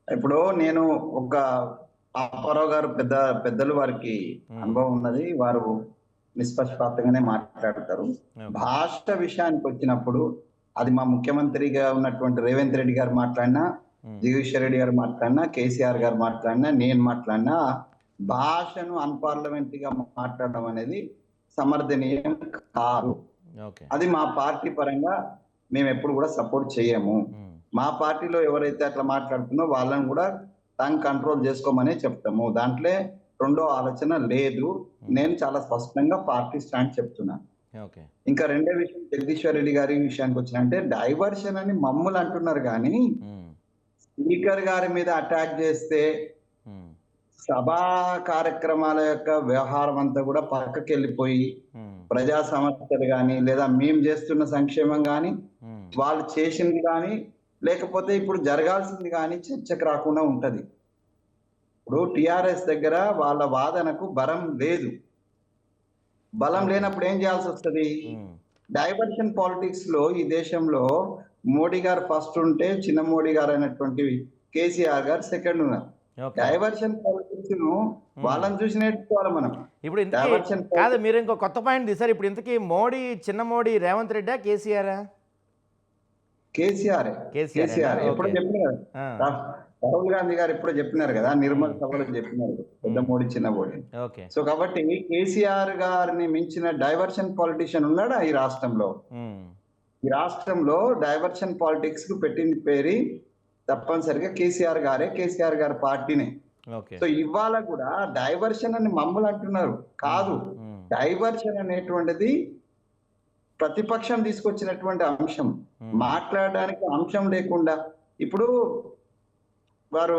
ఇప్పుడు నేను ఒక అప్పారావు గారు పెద్దలు వారికి హ్మ్. అనుభవం ఉన్నది. వారు నిష్పక్షపాతంగానే మాట్లాడతారు. ఓకే. భాష విషయానికొచ్చినప్పుడు అది మా ముఖ్యమంత్రిగా ఉన్నటువంటి రేవంత్ రెడ్డి గారు మాట్లాడినా, హ్మ్. జగదీశ్వర్ రెడ్డి గారు మాట్లాడినా, కేసీఆర్ గారు మాట్లాడినా, నేను మాట్లాడినా భాషను అన్‌పార్లమెంటరీగా మాట్లాడడం అనేది సమర్థనీయం కాదు. ఓకే. అది మా పార్టీ పరంగా మేమెప్పుడు గూడా సపోర్ట్ చేయము. హ్మ్. మా పార్టీలో ఎవరైతే అట్లా మాట్లాడుతున్నారో వాళ్ళని గూడా టంగ్ కంట్రోల్ జేసుకోమనే చెప్తాము. దాంట్లో రెండో ఆలోచన లేదు. హ్మ్. నేను చాలా స్పష్టంగా పార్టీ స్టాండ్ చెప్తున్నా. ఓకే. ఇంకా రెండో విషయం జగదీశ్వర్ రెడ్డి గారి విషయానికొచ్చినంటే డైవర్షన్ అని మమ్ములు అంటున్నారు గానీ, హ్మ్. స్పీకర్ గారి మీద అటాక్ జేస్తే హ్మ్. సభా కార్యక్రమాల యొక్క వ్యవహారం అంతా గూడా పక్కకెళ్ళిపోయి, హ్మ్. ప్రజా సమస్యలు గాని, లేదా మేము జేస్తున్న సంక్షేమం గాని, హ్మ్. వాళ్ళు చేసింది గాని, లేకపోతే ఇప్పుడు జరగాల్సింది గాని చర్చకు రాకుండా ఉంటది. ఇప్పుడు టీఆర్ఎస్ దగ్గర వాళ్ళ వాదనకు బలం లేదు. బలం ఓకే. లేనప్పుడు ఏం జేయాల్సొస్తది? హ్మ్. డైవర్షన్ పాలిటిక్స్‌లో ఈ దేశంలో మోడీ గారు ఫస్ట్ ఉంటే, చిన్న మోడీ గారైనటువంటి కేసీఆర్ గారు సెకండ్ ఉన్నారు. ఓకే. డైవర్షన్ పాలిటిక్స్‌ను హ్మ్. వాళ్ళని చూసి నేర్చుకోవాలి మనం. ఇప్పుడు ఇంతకీ డైవర్షన్ కాదు, పాలిటిక్స్ మీరు ఇంకో కొత్త పాయింట్ తీశారు. ఇప్పుడు ఇంతకీ మోడీ, చిన్న మోడీ రేవంత్ రెడ్డా? కేసీఆరా? కేసీఆరే. కేసీఆరేనా? కేసీఆర్ ఎప్పుడో ఓకే. చెప్పిన కదా! ఆ! రా రాహుల్ గాంధీ గారు ఎప్పుడో చెప్పినారు కదా! హ్మ్. నిర్మల్ సభలో చెప్పినారు. పెద్ద హ్మ్. మోడీ, చిన్న మోడీ. ఓకే. సో, కాబట్టి కేసీఆర్ గారిని మించిన డైవర్షన్ పాలిటీషియన్ ఉన్నాడా ఈ రాష్ట్రంలో? హ్మ్. ఈ రాష్ట్రంలో డైవర్షన్ పాలిటిక్స్‌కి పెట్టింది పేరు తప్పనిసరిగా కేసీఆర్ గారే. కేసీఆర్ గారి పార్టీనే. ఓకే. సో, ఇవాళ గూడా డైవర్షన్ అని మమ్మల్ని అంటున్నారు. హ్మ్. కాదు. హ్మ్. డైవర్షన్ అనేటువంటిది ప్రతిపక్షం తీసుకొచ్చినటువంటి అంశం. హ్మ్. మాట్లాడడానికి అంశం లేకుండా ఇప్పుడు వారు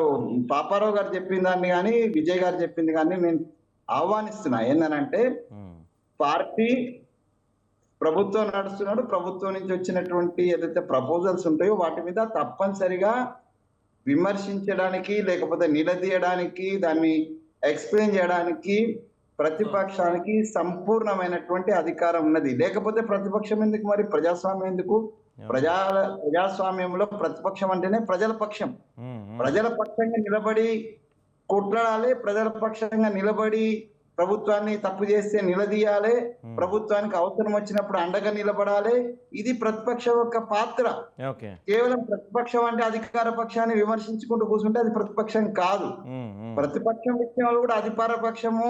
పాపారావు గారు చెప్పిన దాన్ని గాని, విజయ్ గారు చెప్పింది గాని నేను ఆహ్వానిస్తున్నా. ఏందనంటే హ్మ్. పార్టీ ప్రభుత్వం నడుస్తున్నాడు. ప్రభుత్వం నుంచి వచ్చినటువంటి ఏదైతే ప్రపోజల్స్ ఉంటాయో వాటి మీద తప్పనిసరిగా విమర్శించడానికి, లేకపోతే నిలదీయడానికి, దాన్ని ఎక్స్‌ప్లెయిన్ జేయడానికి ప్రతిపక్షానికి సంపూర్ణమైనటువంటి అధికారం ఉన్నది. లేకపోతే ప్రతిపక్షం ఎందుకు మరి? ప్రజాస్వామ్యం ఎందుకు? ఓకే. ప్రజాస్వామ్యంలో ప్రతిపక్షం అంటేనే ప్రజల పక్షం. హ్మ్. హ్మ్. ప్రజల పక్షంగా నిలబడి కొట్లాడాలి. ప్రజల పక్షంగా నిలబడి ప్రభుత్వాన్ని తప్పు చేస్తే నిలదీయాలి. హ్మ్. ప్రభుత్వానికి అవసరం వచ్చినప్పుడు అండగా నిలబడాలి. ఇది ప్రతిపక్షం యొక్క పాత్ర. ఓకే. కేవలం ప్రతిపక్షం అంటే అధికార పక్షాన్ని విమర్శించుకుంటూ కూర్చుంటే అది ప్రతిపక్షం కాదు. హ్మ్. హ్మ్. ప్రతిపక్షం విషయంలో కూడా అధికార పక్షము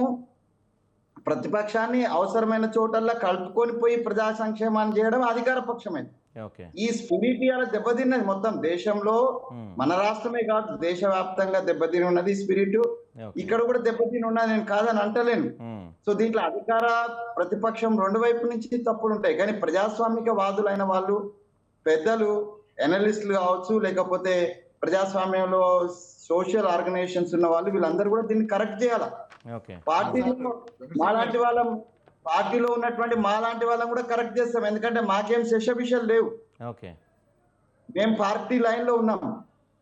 ప్రతిపక్షాన్ని అవసరమైన చోటల్లా కలుపుకొని పోయి ప్రజా సంక్షేమాన్ని చేయడం అధికార పక్షమే. ఓకే. ఈ స్పిరిట్ ఇయాల దెబ్బతిన్నది మొత్తం దేశంలో. హ్మ్. మన రాష్ట్రమే కాదు దేశవ్యాప్తంగా దెబ్బతిని ఉన్నది స్పిరిట్. ఓకే. ఇక్కడ కూడా దెబ్బతిని ఉన్నది నేను కాదని అంటలేను. హ్మ్. సో దీంట్లో అధికార, ప్రతిపక్షం 2 వైపు నుంచి తప్పులుంటాయి. కానీ ప్రజాస్వామిక వాదులైన వాళ్ళు, పెద్దలు, అనలిస్ట్‌లు కావచ్చు, లేకపోతే ప్రజాస్వామ్యంలో సోషల్ ఆర్గనైజేషన్స్ ఉన్న వాళ్ళు వీళ్ళందరూ కూడా దీన్ని కరెక్ట్ చేయాల. ఓకే. పార్టీలో మాలాంటి వాళ్ళం పార్టీలో ఉన్నటువంటి మాలాంటి వాళ్ళం కూడా కరెక్ట్ చేస్తాం. ఎందుకంటే మాకేం శషబిషలు లేవు. ఓకే. మేము పార్టీ లైన్‌లో ఉన్నాం.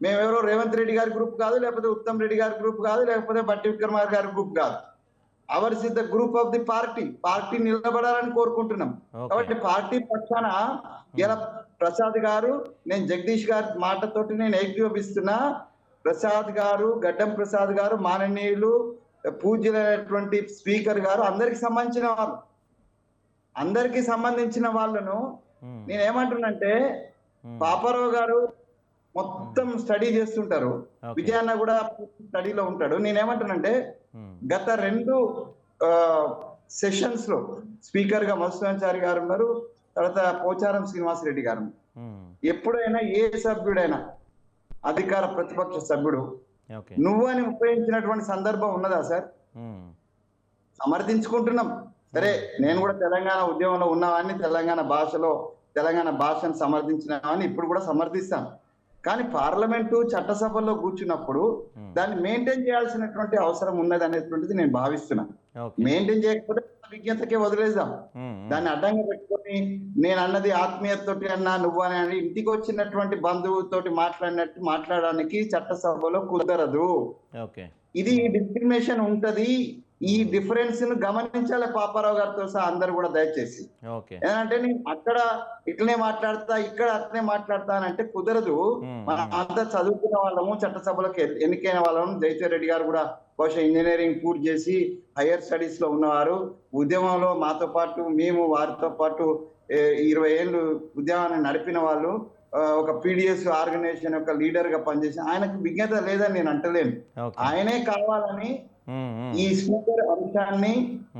మేమెవరో రేవంత్ రెడ్డి గారి గ్రూప్ కాదు, లేకపోతే ఉత్తమ్ రెడ్డి గారి గ్రూప్ కాదు, లేకపోతే బట్టి విక్రమార్క గారి గ్రూప్ కాదు. Hours is the group of the party. Party నిలబడాలని కోరుకుంటున్నాం. ఓకే. కాబట్టి పార్టీ పక్షాన హ్మ్. ఇలా ప్రసాద్ గారు, నేను జగదీష్ గారి మాటతోటి నేను ఏకీభవిస్తున్నా. ప్రసాద్ గారు, గడ్డం ప్రసాద్ గారు మాననీయులు, పూజ్యులైనటువంటి స్పీకర్ గారు అందరికి సంబంధించిన వాళ్ళు. అందరికి సంబంధించిన వాళ్ళను హ్మ్. నేనేమంటున్నంటే హ్మ్. పాపారావు గారు హ్మ్. మొత్తం స్టడీ చేస్తుంటారు. ఓకే. విజయ్ అన్న గూడా స్టడీలో ఉంటాడు. నేనేమంటానంటే హ్మ్. గత 2 ఆహ్, సెషన్స్‌లో స్పీకర్‌గా మధుసూదనాచారి గారున్నారు. తర్వాత పోచారం శ్రీనివాసరెడ్డి గారు. హ్మ్. ఎప్పుడైనా ఏ సభ్యుడైనా అధికార ప్రతిపక్ష సభ్యుడు ఓకే. నువ్వని ఉపయోగించినటువంటి సందర్భం ఉన్నదా సార్? హ్మ్. సమర్థించుకుంటున్నాం. సరే, హ్మ్. నేను హ్మ్. గూడా తెలంగాణ ఉద్యమంలో ఉన్నవాడిని. తెలంగాణ భాషలో తెలంగాణ భాషను సమర్థించినవాడిని. ఇప్పుడు గూడా సమర్థిస్తాం. కానీ పార్లమెంటు చట్టసభల్లో కూర్చున్నప్పుడు హ్మ్. దాన్ని మెయింటైన్ చేయాల్సినటువంటి అవసరం ఉన్నదనేటువంటిది నేను భావిస్తున్నా. ఓకే. మెయింటైన్ చేయకపోతే విజ్ఞతకే వదిలేద్దాం. హ్మ్. హ్మ్. దాన్ని అడ్డంగా పెట్టుకొని నేనన్నది ఆత్మీయతతోటి అన్నా, నువ్వని అని ఇంటికొచ్చినటువంటి బంధువుతోటి మాట్లాడినట్టు మాట్లాడడానికి చట్టసభలో కుదరదు. ఓకే. ఇది హ్మ్. డిస్క్రిమినేషన్ ఉంటది. ఈ డిఫరెన్స్ ను గమనించాలి పాపారావు గారితో సహా అందరు కూడా దయచేసి. ఓకే. ఏంటంటే నేను అక్కడ ఇట్లనే మాట్లాడతా, ఇక్కడ అట్లనే మాట్లాడతా అని అంటే కుదరదు. మనం అంతా చదువుకున్న వాళ్ళము, చట్టసభలకు ఎన్నికైన వాళ్ళము. జయచర్ రెడ్డి గారు కూడా బహుశా ఇంజనీరింగ్ పూర్తి చేసి హైయర్ స్టడీస్ లో ఉన్నవారు. ఉద్యమంలో మాతో పాటు మేము వారితో పాటు 20 ఏళ్ళు ఉద్యమాన్ని నడిపిన వాళ్ళు. ఒక పీడిఎస్ ఆర్గనైజేషన్ యొక్క లీడర్ గా పనిచేసి ఆయనకు విజ్ఞత లేదని నేను అంటలేను. ఆయనే కావాలని ఈ స్పీకర్ అంశాన్ని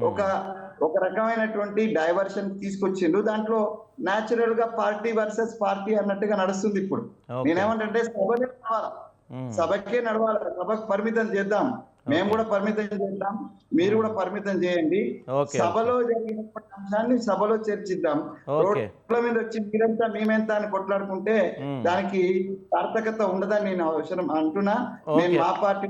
ఒక రకమైనటువంటి డైవర్షన్ తీసుకొచ్చిండు. దాంట్లో న్యాచురల్ గా పార్టీ వర్సెస్ పార్టీ అన్నట్టుగా నడుస్తుంది ఇప్పుడు. నేనేమంటే సభకే నడవాలి, సభకు పరిమితం చేద్దాం. మేము కూడా పరిమితం చేద్దాం, మీరు కూడా పరిమితం చేయండి. సభలో జరిగినటువంటి అంశాన్ని సభలో చర్చిద్దాం. రోడ్ల మీద వచ్చి మీరెంత మేమెంత అని కొట్లాడుకుంటే దానికి సార్థకత ఉండదని నేను అవసరం అంటున్నా. నేను మా పార్టీ